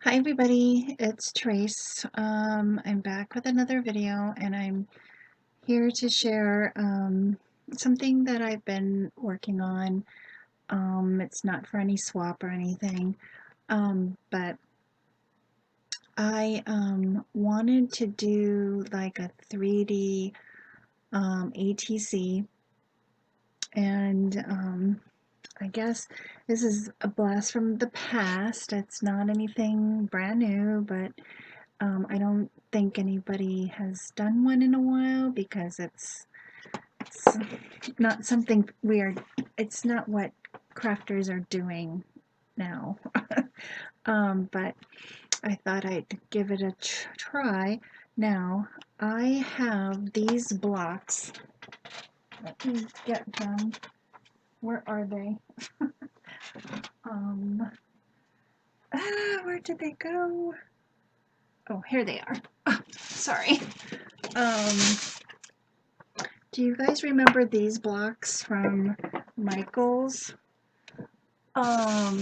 Hi everybody, it's Tereese. I'm back with another video and I'm here to share something that I've been working on. It's not for any swap or anything, but I wanted to do like a 3D ATC, and I guess this is a blast from the past. It's not anything brand new, but I don't think anybody has done one in a while because it's not something weird. It's not what crafters are doing now. But I thought I'd give it a try. Now, I have these blocks. Let me get them. Where are they? Um, where did they go? Oh, here they are. Oh, sorry. Um, Do you guys remember these blocks from Michael's? I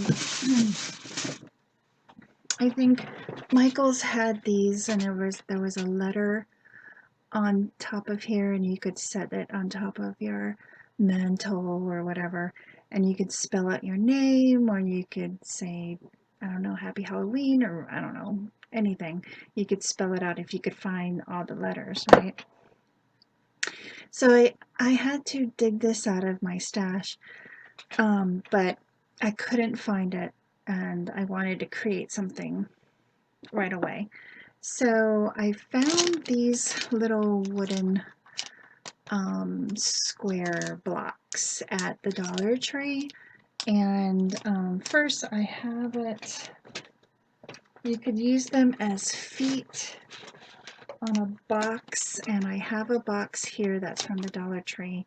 think Michael's had these, and there was a letter on top of here, and you could set it on top of your mantle or whatever, and you could spell out your name, or you could say, I don't know, Happy Halloween, or I don't know, anything. You could spell it out if you could find all the letters, right? So I had to dig this out of my stash, but I couldn't find it, and I wanted to create something right away. So I found these little wooden square blocks at the Dollar Tree, and first I have it. You could use them as feet on a box, and I have a box here that's from the Dollar Tree,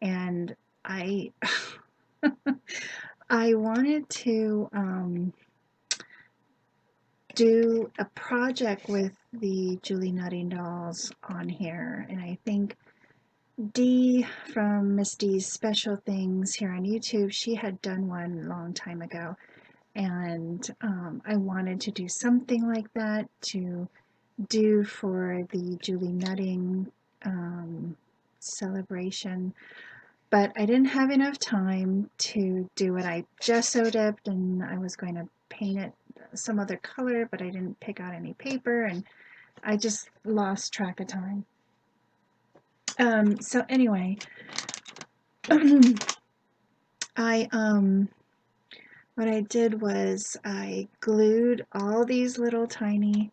and I I wanted to do a project with the Julie Nutting dolls on here, and I think Dee from Misty's Special Things here on YouTube, she had done one a long time ago, and I wanted to do something like that to do for the Julie Nutting celebration, but I didn't have enough time to do it. I gesso dipped, and I was going to paint it some other color, but I didn't pick out any paper, and I just lost track of time. So anyway, I what I did was I glued all these little tiny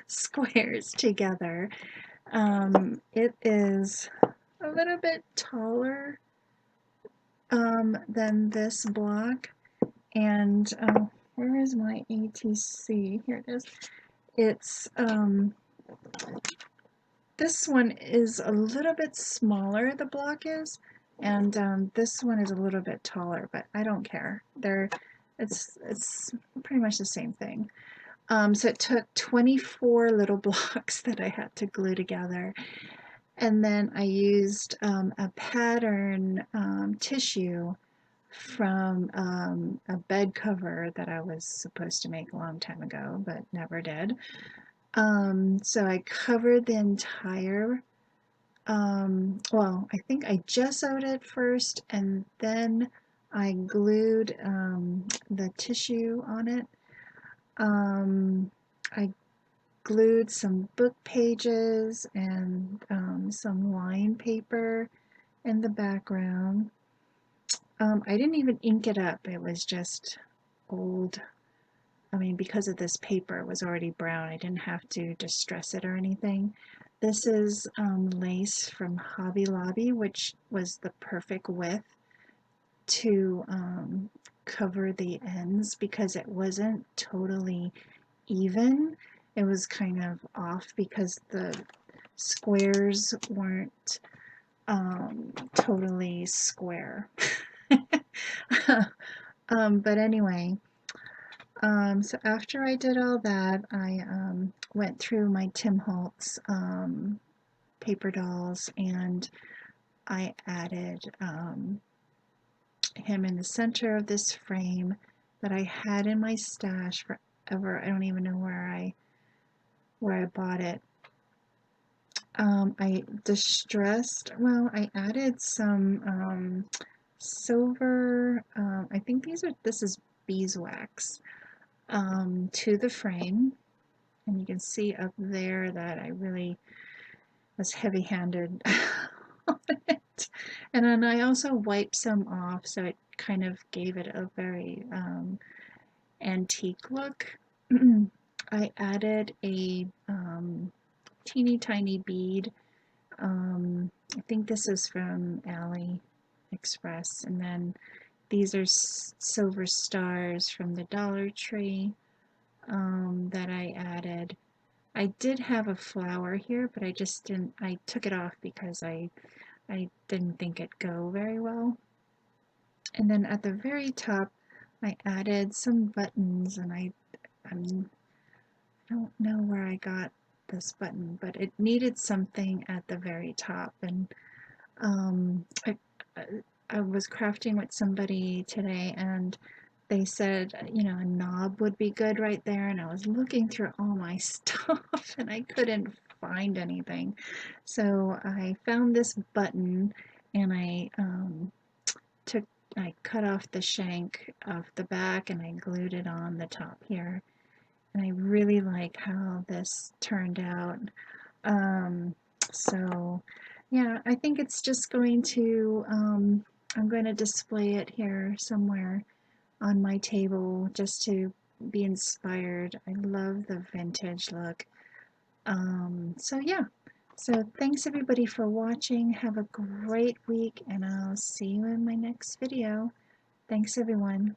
squares together. It is a little bit taller than this block, and where is my ATC? Here it is. It's this one is a little bit smaller, the block is, and this one is a little bit taller, but I don't care. It's pretty much the same thing. So it took 24 little blocks that I had to glue together, and then I used a pattern tissue from a bed cover that I was supposed to make a long time ago, but never did. So I covered the entire, well, I think I gessoed it first, and then I glued the tissue on it. I glued some book pages and some line paper in the background. I didn't even ink it up. It was just old. I mean, because of this paper, it was already brown. I didn't have to distress it or anything. This is lace from Hobby Lobby, which was the perfect width to cover the ends because it wasn't totally even. It was kind of off because the squares weren't totally square. But anyway, so after I did all that, I went through my Tim Holtz paper dolls, and I added him in the center of this frame that I had in my stash ever. I don't even know where I bought it. I distressed, well, I added some silver, I think this is beeswax, to the frame. And you can see up there that I really was heavy-handed on it. And then I also wiped some off, so it kind of gave it a very antique look. I added a teeny tiny bead. I think this is from AliExpress, and then these are silver stars from the Dollar Tree that I added. I did have a flower here, but I just didn't, I took it off because I didn't think it'd go very well. And then at the very top, I added some buttons, and I don't know where I got this button, but it needed something at the very top. And um, I, I was crafting with somebody today, and they said, you know, a knob would be good right there, and I was looking through all my stuff and I couldn't find anything. So I found this button, and I cut off the shank of the back and I glued it on the top here. And I really like how this turned out. Um, so yeah, I think it's just going to, I'm going to display it here somewhere on my table just to be inspired. I love the vintage look. So yeah, so thanks everybody for watching. Have a great week, and I'll see you in my next video. Thanks everyone.